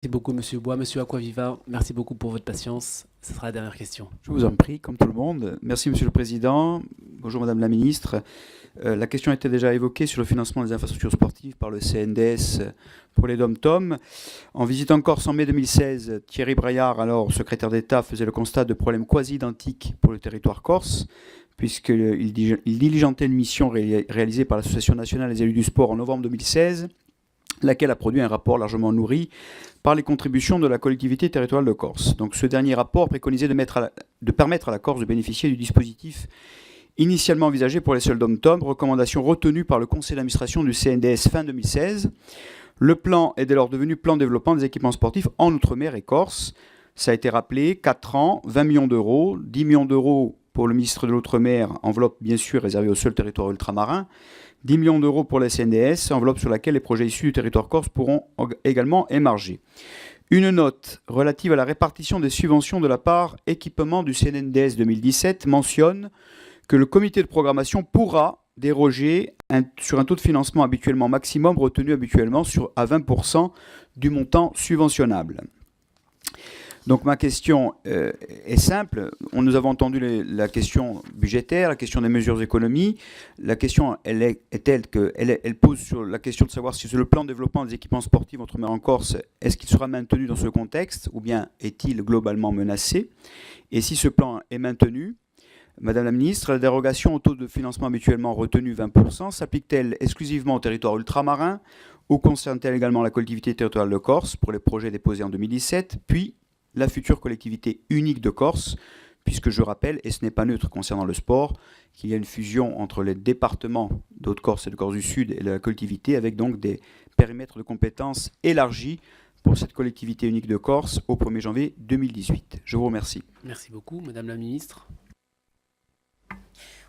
Merci beaucoup, Monsieur Bois. Monsieur Acquaviva, merci beaucoup pour votre patience. Ce sera la dernière question. Je vous en prie, comme tout le monde. Merci, Monsieur le Président. Bonjour, Madame la Ministre. La question était déjà évoquée sur le financement des infrastructures sportives par le CNDS pour les DOM-TOM. En visitant Corse en mai 2016, Thierry Braillard, alors secrétaire d'État, faisait le constat de problèmes quasi identiques pour le territoire corse, puisqu'il diligentait une mission réalisée par l'Association nationale des élus du sport en novembre 2016, laquelle a produit un rapport largement nourri par les contributions de la collectivité territoriale de Corse. Donc ce dernier rapport préconisait de permettre à la Corse de bénéficier du dispositif initialement envisagé pour les seuls DOM-TOM, recommandation retenue par le conseil d'administration du CNDS fin 2016. Le plan est dès lors devenu plan de développement des équipements sportifs en Outre-mer et Corse. Ça a été rappelé, 4 ans, 20 millions d'euros, 10 millions d'euros pour le ministre de l'Outre-mer, enveloppe bien sûr réservée au seul territoire ultramarin, 10 millions d'euros pour les CNDS, enveloppe sur laquelle les projets issus du territoire corse pourront également émarger. Une note relative à la répartition des subventions de la part équipement du CNDS 2017 mentionne que le comité de programmation pourra déroger sur un taux de financement habituellement maximum retenu habituellement à 20% du montant subventionnable. Donc ma question est simple. Nous avons entendu la question budgétaire, la question des mesures d'économie. La question est telle qu'elle pose sur la question de savoir si sur le plan de développement des équipements sportifs outre-mer en Corse, est-ce qu'il sera maintenu dans ce contexte ou bien est-il globalement menacé? Et si ce plan est maintenu, Madame la Ministre, la dérogation au taux de financement habituellement retenu 20% s'applique-t-elle exclusivement au territoire ultramarin ou concerne-t-elle également la collectivité territoriale de Corse pour les projets déposés en 2017, puis la future collectivité unique de Corse, puisque je rappelle, et ce n'est pas neutre concernant le sport, qu'il y a une fusion entre les départements d'Haute-Corse et de Corse du Sud et la collectivité, avec donc des périmètres de compétences élargis pour cette collectivité unique de Corse au 1er janvier 2018. Je vous remercie. Merci beaucoup, Madame la Ministre.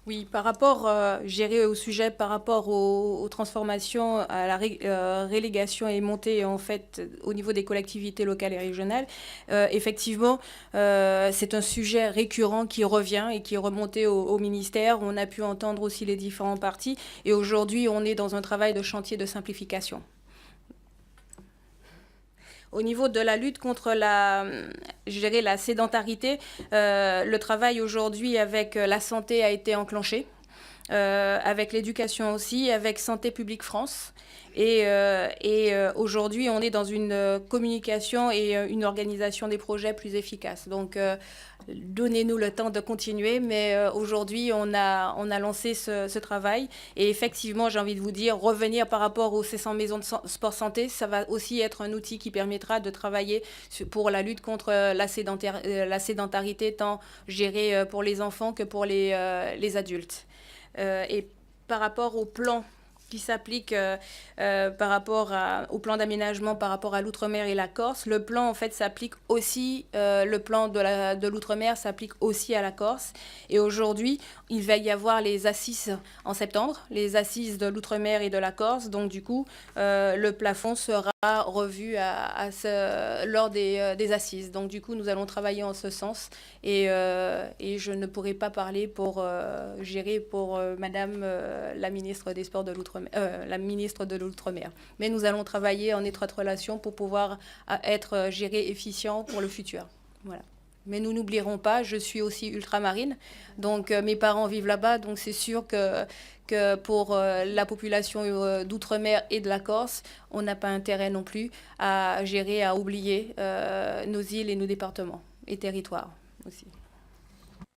Oui, par rapport, gérer au sujet, par rapport aux transformations, à la relégation et montée en fait au niveau des collectivités locales et régionales, effectivement, c'est un sujet récurrent qui revient et qui est remonté au ministère. On a pu entendre aussi les différents partis et aujourd'hui, on est dans un travail de chantier de simplification. Au niveau de la lutte contre la sédentarité, le travail aujourd'hui avec la santé a été enclenché, avec l'éducation aussi, avec Santé publique France. Et aujourd'hui, on est dans une communication et une organisation des projets plus efficace. Donc, donnez-nous le temps de continuer, mais aujourd'hui, on a lancé ce travail. Et effectivement, j'ai envie de vous dire, revenir par rapport aux 600 maisons de sport santé, ça va aussi être un outil qui permettra de travailler pour la lutte contre la sédentarité, tant gérée pour les enfants que pour les adultes. Et par rapport au plan qui s'applique par rapport au plan d'aménagement par rapport à l'outre-mer et la Corse. Le plan, en fait, s'applique aussi, le plan de l'outre-mer s'applique aussi à la Corse. Et aujourd'hui, il va y avoir les assises en septembre, les assises de l'outre-mer et de la Corse. Donc, du coup, le plafond sera revu lors des assises. Donc, du coup, nous allons travailler en ce sens. Et je ne pourrai pas parler pour gérer pour Madame la ministre des Sports de l'Outre-mer. La ministre de l'Outre-mer. Mais nous allons travailler en étroite relation pour pouvoir être gérés efficient pour le futur. Voilà. Mais nous n'oublierons pas, je suis aussi ultramarine, donc mes parents vivent là-bas, donc c'est sûr que pour la population d'outre-mer et de la Corse, on n'a pas intérêt non plus à gérer, à oublier nos îles et nos départements et territoires aussi.